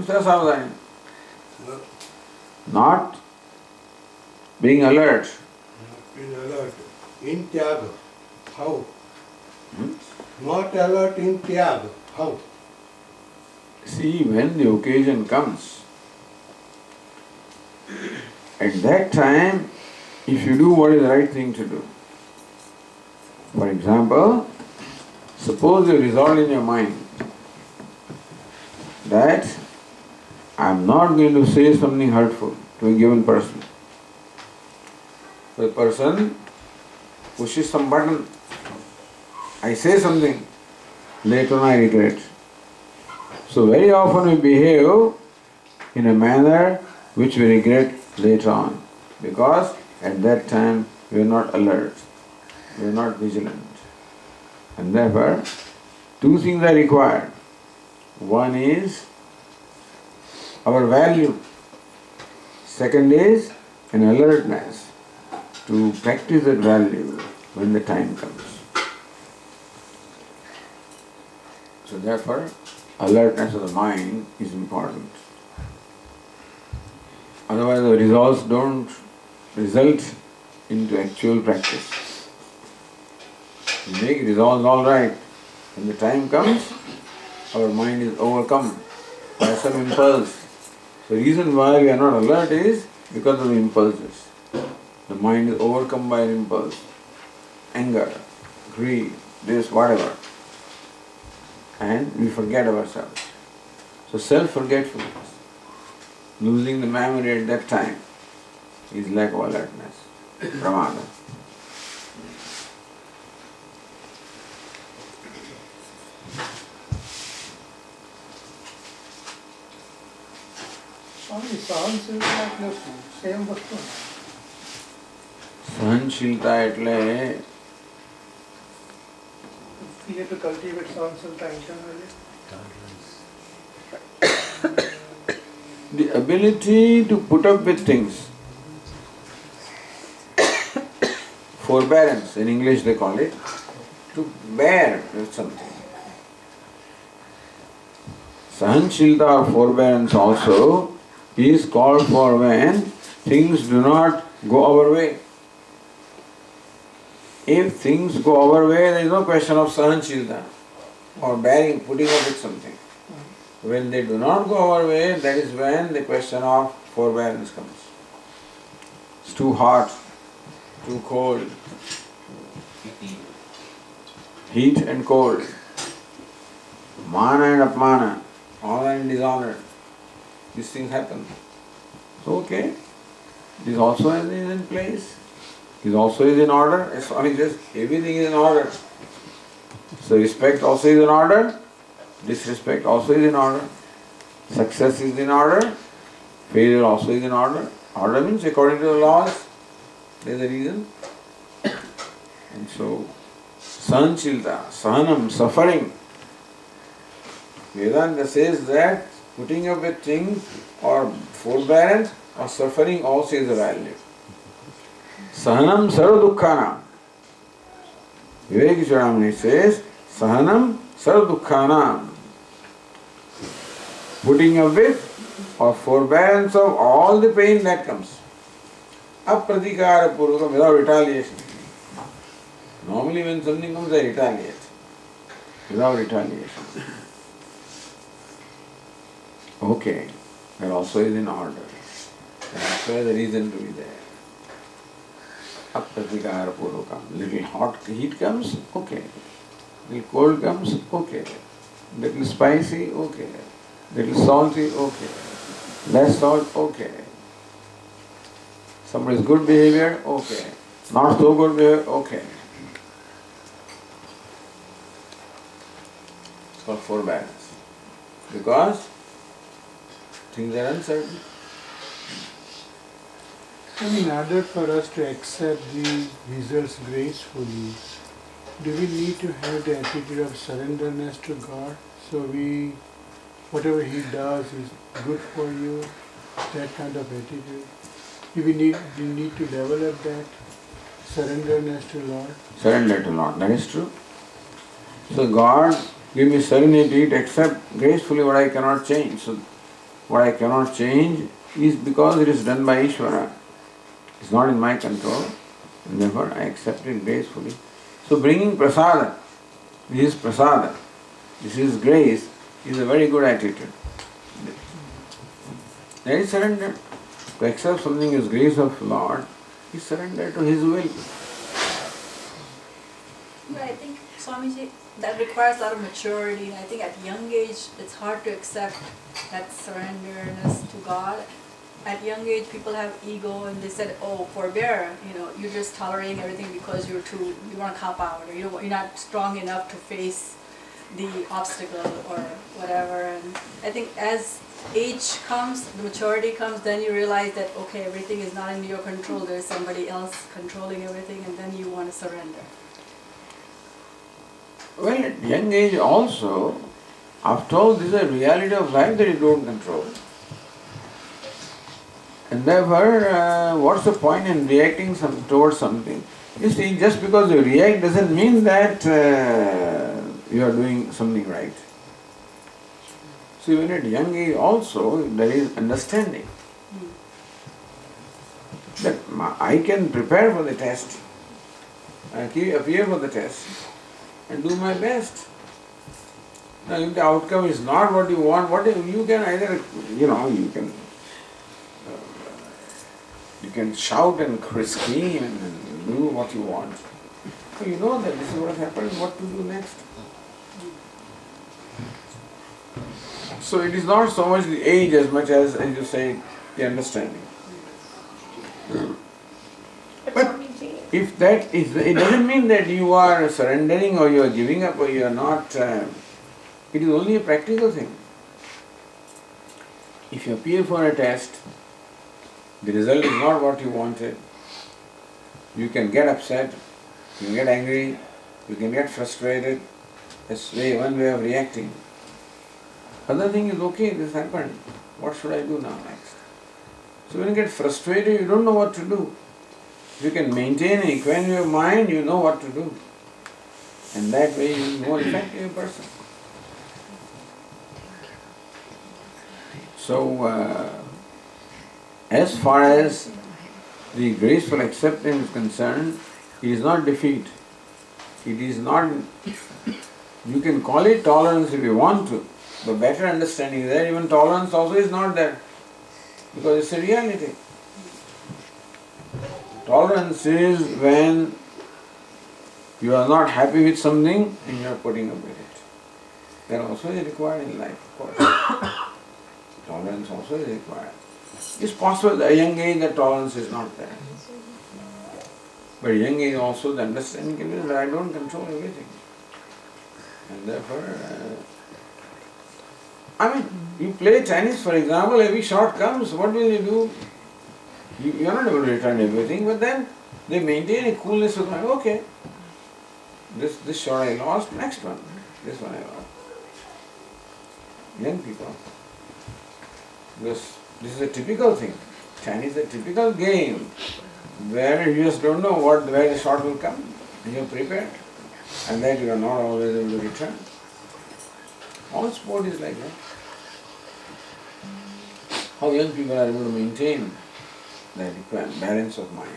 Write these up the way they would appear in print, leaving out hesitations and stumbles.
Isra savadani. Not being alert. Being alert. In Tyaga. How? Not alert in Tyaga. How? See, when the occasion comes, at that time, if you do what is the right thing to do. For example, suppose you resolve in your mind that I am not going to say something hurtful to a given person. The person pushes some button, I say something, later on I regret. So very often we behave in a manner which we regret later on, because at that time we are not alert, we are not vigilant. And therefore, two things are required. One is our value. Second is an alertness to practice that value when the time comes. So therefore, alertness of the mind is important. Otherwise the results don't result into actual practice. We make resolves all right. When the time comes, our mind is overcome by some impulse. The reason why we are not alert is because of the impulses. The mind is overcome by an impulse. Anger, greed, this, whatever. And we forget ourselves. So self-forgetfulness, losing the memory at that time, is lack of alertness, pramada. Swami, સહનશીલતા એટલે શું? Same વસ્તુ ને? સહનશીલતા એટલે We have to cultivate સહનશીલતા internally. the ability to put up with things. Forbearance, in English they call it, to bear with something. Sahanshilta or forbearance also is called for when things do not go our way. If things go our way, there is no question of sahanshilta or bearing, putting up with something. When they do not go our way, that is when the question of forbearance comes. It's too hot, too cold, heat and cold, mana and apmana, honor and dishonor. These things happen. So okay, this also is in place. This also is in order. As Swami says, everything is in order. So respect also is in order. Disrespect also is in order. Success is in order. Failure also is in order. Order means according to the laws. There is a reason. And so, sahanshilta, sahanam, suffering. Vedanta says that putting up with things or forbearance or suffering also is a value. Sahanam sarva dukkhanam. Vivekishwaramani says, sahanam sarva dukkhanam. Putting up with or forbearance of all the pain that comes. Apratikara purvakam, without retaliation. Normally when something comes, I retaliate. Without retaliation. Okay, that also is in order. That also has a reason to be there. Apratikara purvakam. Little hot heat comes, okay. Little cold comes, okay. Little spicy, okay. Little salty, okay. Less salt, okay. Somebody's good behavior, okay. Not so good behavior, okay. It's called forbearance. Because things are uncertain. In order for us to accept the results gracefully, do we need to have the attitude of surrenderness to God? So whatever He does is good for you, that kind of attitude. Do you need to develop that surrenderness to Lord? Surrender to Lord, that is true. So God, give me serenity to accept gracefully what I cannot change. So what I cannot change is because it is done by Ishvara. It's not in my control, and therefore I accept it gracefully. So bringing prasada, this is prasada, this is grace, is a very good attitude. That is surrender. To accept something as grace of Lord is surrender to His will. But I think, Swamiji, that requires a lot of maturity. I think at young age, it's hard to accept that surrenderness to God. At young age, people have ego and they said, oh, forbear, you're just tolerating everything because you want to cop out, or you're not strong enough to face the obstacle or whatever. And I think as age comes, the maturity comes, then you realize that, okay, everything is not in your control, there's somebody else controlling everything, and then you want to surrender. Well, at young age also, after all, this is a reality of life that you don't control. And therefore, what's the point in reacting towards something? You see, just because you react doesn't mean that you are doing something right. So even at young age also, there is understanding that I can prepare for the test, I can appear for the test and do my best. Now if the outcome is not what you want, you can either, you can shout and scream and do what you want. So you know that this is what happened, what to do next. So it is not so much the age as much as you say, the understanding. But if that is, it doesn't mean that you are surrendering or you are giving up or you are not. It is only a practical thing. If you appear for a test, the result is not what you wanted, you can get upset, you can get angry, you can get frustrated. That's one way of reacting. Other thing is, okay, this happened, what should I do now next? So when you get frustrated, you don't know what to do. If you can maintain an equanimity of mind, you know what to do. And that way you are a more effective person. So, as far as the graceful acceptance is concerned, it is not defeat. It is not, you can call it tolerance if you want to. The better understanding is there, even tolerance also is not there. Because it's a reality. Tolerance is when you are not happy with something and you are putting up with it. That also is required in life, of course. Tolerance also is required. It's possible at a young age that tolerance is not there. But at a young age also the understanding can be that I don't control everything. And therefore, you play tennis, for example, every shot comes, what will you do? You are not able to return everything, but then they maintain a coolness of mind. Okay, this shot I lost, next one, this one I lost. Young people. This is a typical thing. Tennis is a typical game where you just don't know where the shot will come, and you are prepared, and that you are not always able to return. All sport is like that. How young people are able to maintain that balance of mind.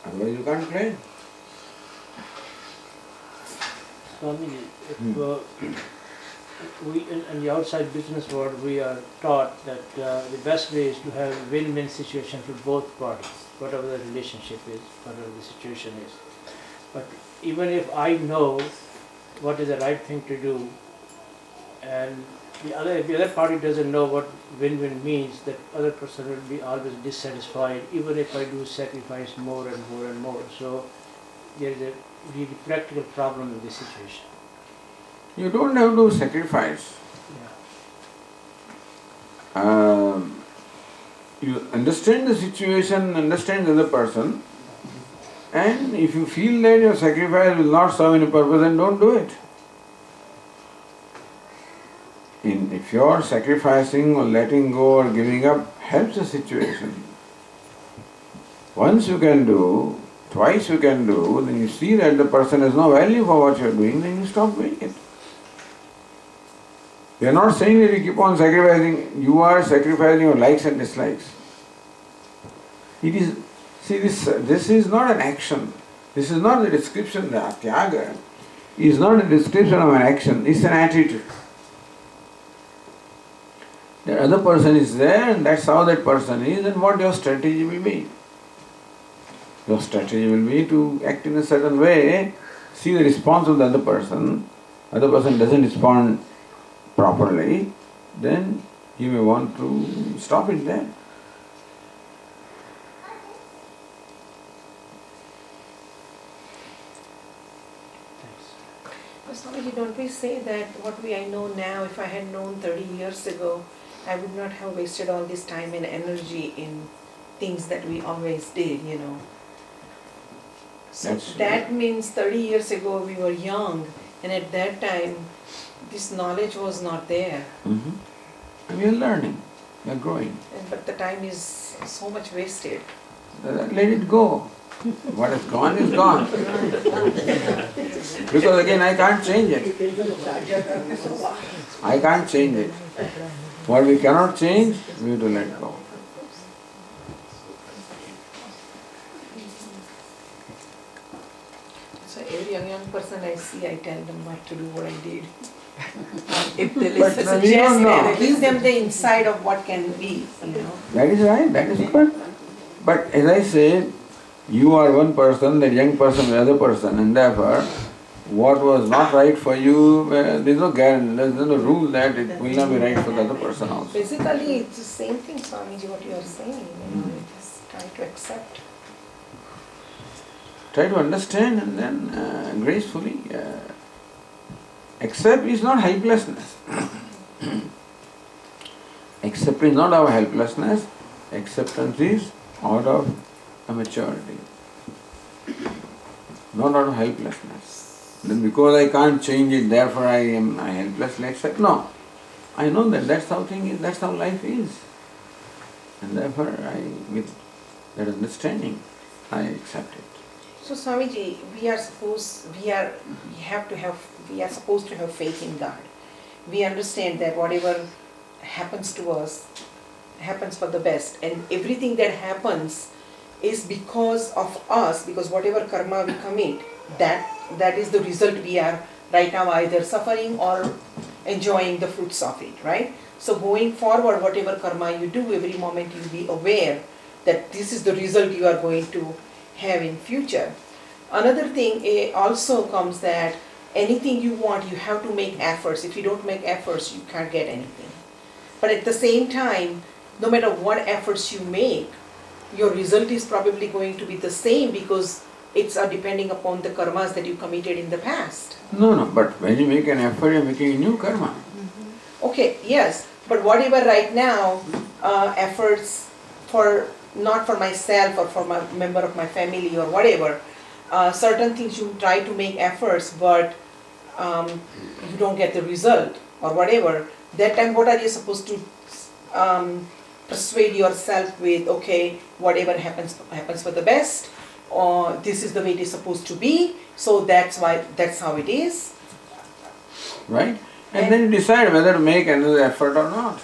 Otherwise you can't play. Swamiji, if we in the outside business world we are taught that the best way is to have a win-win situation for both parties, whatever the relationship is, whatever the situation is. But even if I know what is the right thing to do, and if the other party doesn't know what win-win means, that other person will be always dissatisfied, even if I do sacrifice more and more and more. So there is a really practical problem in this situation. You don't have to sacrifice. Yeah. You understand the situation, understand the other person, and if you feel that your sacrifice will not serve any purpose, then don't do it. If your sacrificing or letting go or giving up helps the situation, once you can do, twice you can do, then you see that the person has no value for what you are doing, then you stop doing it. We are not saying that you keep on sacrificing, you are sacrificing your likes and dislikes. It is, see, this is not an action. This is not the description, the tyaga is not a description of an action, it's an attitude. The other person is there and that's how that person is, and what your strategy will be. Your strategy will be to act in a certain way, see the response of the other person doesn't respond properly, then you may want to stop it there. Swamiji, don't we say that what I know now, if I had known 30 years ago, I would not have wasted all this time and energy in things that we always did, you know. So that means 30 years ago we were young, and at that time this knowledge was not there. And we are learning, we are growing. But the time is so much wasted. Let it go. What is gone is gone. Because again, I can't change it. I can't change it. What we cannot change, we have to let go. So every young person I see, I tell them not to do what I did. If they listen, suggest them, give them the insight of what can be, you know. That is right, that is good. But as I said, you are one person, that young person is another person, and therefore what was not right for you, there is no guarantee, there is no rule that it will not be right for the other person also. Basically, it's the same thing, Swamiji, what you are saying. You know, just try to accept. Try to understand and then gracefully accept is not helplessness. Accept is not our helplessness, acceptance is out of a maturity, not out of helplessness. Then because I can't change it, therefore I am helplessly accept. No, I know that that's how thing is, that's how life is, and therefore with that understanding, I accept it. So Swamiji, we are supposed to have faith in God. We understand that whatever happens to us happens for the best, and everything that happens is because of us, because whatever karma we commit, that is the result we are right now either suffering or enjoying the fruits of it, right? So going forward, whatever karma you do, every moment you be aware that this is the result you are going to have in future. Another thing also comes that anything you want, you have to make efforts. If you don't make efforts, you can't get anything. But at the same time, no matter what efforts you make, your result is probably going to be the same because it's depending upon the karmas that you committed in the past. No, but when you make an effort, you're making a new karma. Okay, yes, but whatever right now, efforts for, not for myself or for my member of my family or whatever, certain things you try to make efforts but you don't get the result or whatever, that time what are you supposed to persuade yourself with? Okay, whatever happens for the best, or this is the way it is supposed to be, so that's how it is. Right? And then you decide whether to make another effort or not.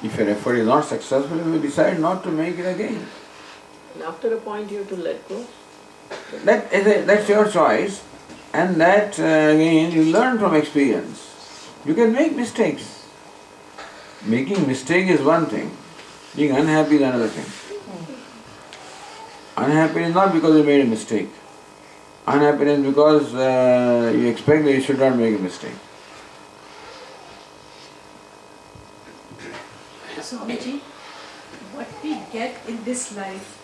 If your effort is not successful, you decide not to make it again. And after a point you have to let go. That's your choice, and that again you learn from experience. You can make mistakes. Making mistake is one thing, being unhappy is another thing. Unhappy is not because you made a mistake. Unhappiness is because you expect that you should not make a mistake. Swamiji, what we get in this life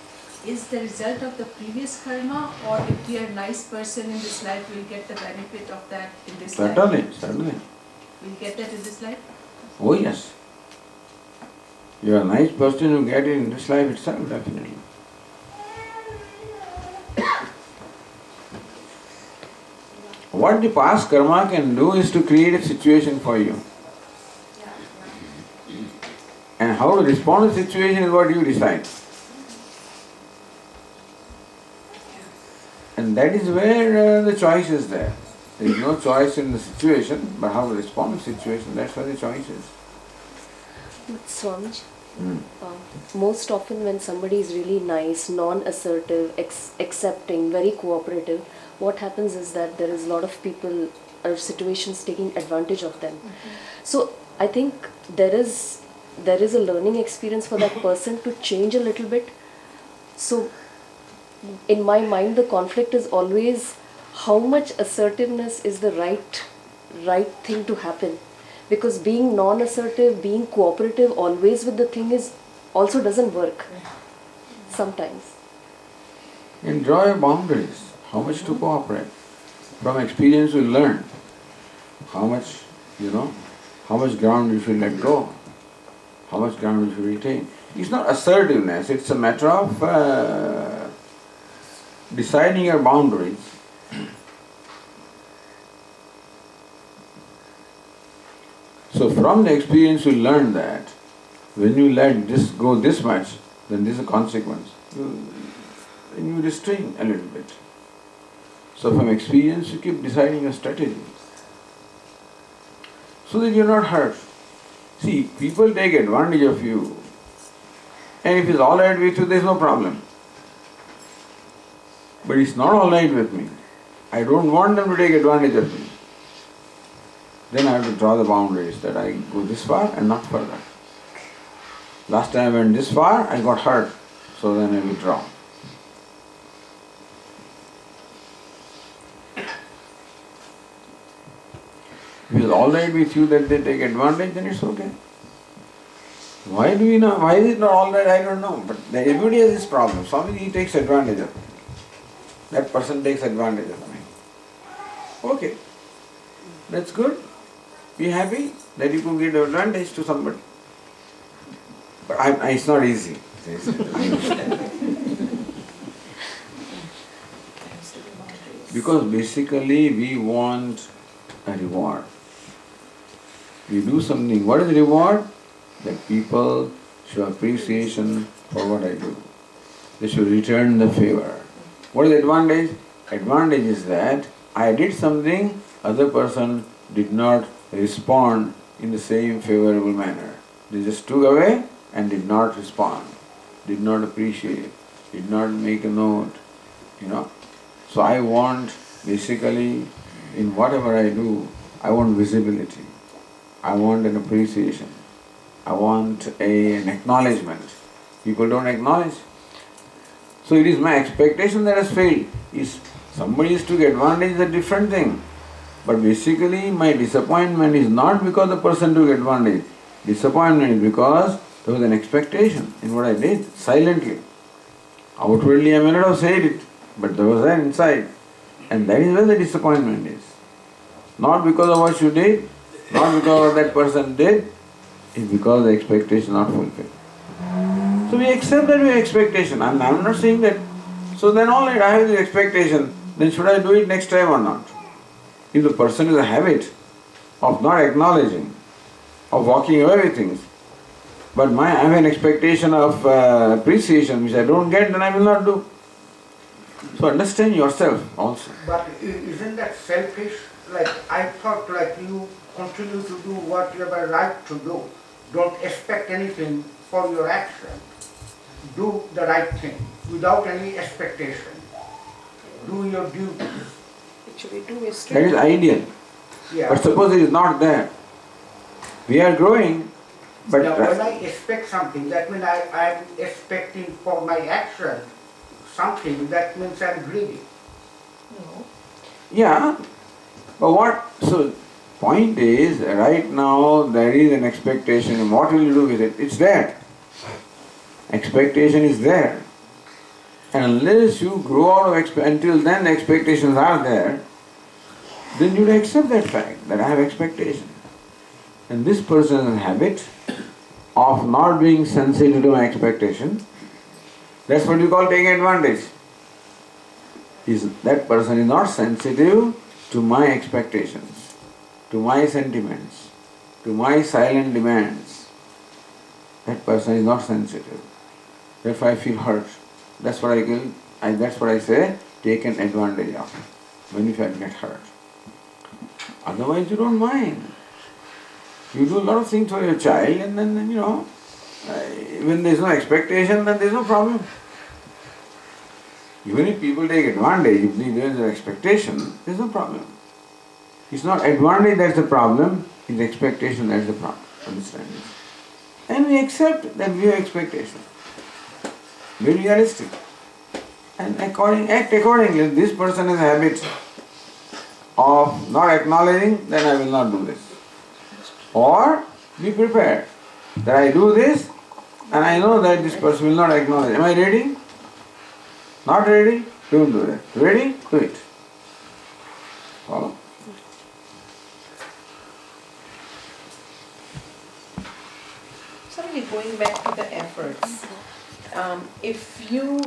is the result of the previous karma, or if we are a nice person in this life, we'll get the benefit of that in this life? Certainly. We'll get that in this life? Oh yes. You are a nice person, you get it in this life itself, definitely. What the past karma can do is to create a situation for you. And how to respond to the situation is what you decide. And that is where the choice is there. There is no choice in the situation, but how to respond to the situation, that's where the choice is. But Swamiji, Hmm. most often when somebody is really nice, non-assertive, accepting, very cooperative, what happens is that there is a lot of people or situations taking advantage of them. So I think there is a learning experience for that person to change a little bit. So in my mind, the conflict is always how much assertiveness is the right thing to happen, because being non-assertive, being cooperative always with the thing is also doesn't work sometimes. And draw your boundaries. How much to cooperate? From experience you learn how much, how much ground you should let go, how much ground you should retain. It's not assertiveness, it's a matter of deciding your boundaries. So from the experience you learn that when you let this go this much, then this is a consequence. You restrain a little bit. So from experience you keep deciding your strategy so that you're not hurt. See, people take advantage of you, and if it's all right with you, there's no problem. But it's not all right with me. I don't want them to take advantage of me. Then I have to draw the boundaries that I go this far and not further. Last time I went this far, I got hurt, so then I withdraw. If it's all right with you that they take advantage, then it's okay. Why is it not all right? I don't know. But everybody has this problem. Somebody takes advantage of me. That person takes advantage of me. Okay, that's good. Be happy that you could give advantage to somebody. But it's not easy. Because basically we want a reward. We do something. What is the reward? That people show appreciation for what I do. They should return the favor. What is the advantage? Advantage is that I did something, other person did not respond in the same favorable manner. They just took away and did not respond, did not appreciate, did not make a note, So I want, basically, in whatever I do, I want visibility. I want an appreciation. I want an acknowledgement. People don't acknowledge. So it is my expectation that has failed. If somebody is took advantage, is a different thing. But basically my disappointment is not because the person took advantage. Disappointment is because there was an expectation in what I did, silently. Outwardly I may not have said it, but there was that inside. And that is where the disappointment is. Not because of what you did, not because of what that person did, it's because the expectation not fulfilled. So we accept that we have expectation. I'm not saying that. So then all right, I have this expectation, then should I do it next time or not? If the person has a habit of not acknowledging, of walking away with things, but I have an expectation of appreciation which I don't get, then I will not do. So understand yourself also. But isn't that selfish? Like I thought, like you continue to do what you have a right to do. Don't expect anything for your action. Do the right thing without any expectation. Do your duty. Actually, do is That is ideal. Yeah. But suppose it is not there. We are growing, but Now, when I expect something, that means I am expecting for my action something, that means I am greedy. No. yeah. But so point is, right now there is an expectation, and what will you do with it? It's there. Expectation is there. And unless you grow out of until then the expectations are there, then you will accept that fact that I have expectation. And this person has a habit of not being sensitive to my expectation. That's what you call taking advantage. That person is not sensitive to my expectations, to my sentiments, to my silent demands. That person is not sensitive. Therefore I feel hurt. That's what I say, taken advantage of when you get hurt. Otherwise you don't mind. You do a lot of things for your child and then when there is no expectation, then there is no problem. Even if people take advantage, if there is an expectation, there is no problem. It's not advantage that's the problem, it's expectation that's the problem. Understand this? And we accept that we have expectation. Be realistic. And act accordingly. If this person has a habit of not acknowledging, then I will not do this. Or be prepared that I do this and I know that this person will not acknowledge. Am I ready? Not ready? Don't do that. Ready? Do it. Follow? Sorry, going back to the efforts. If you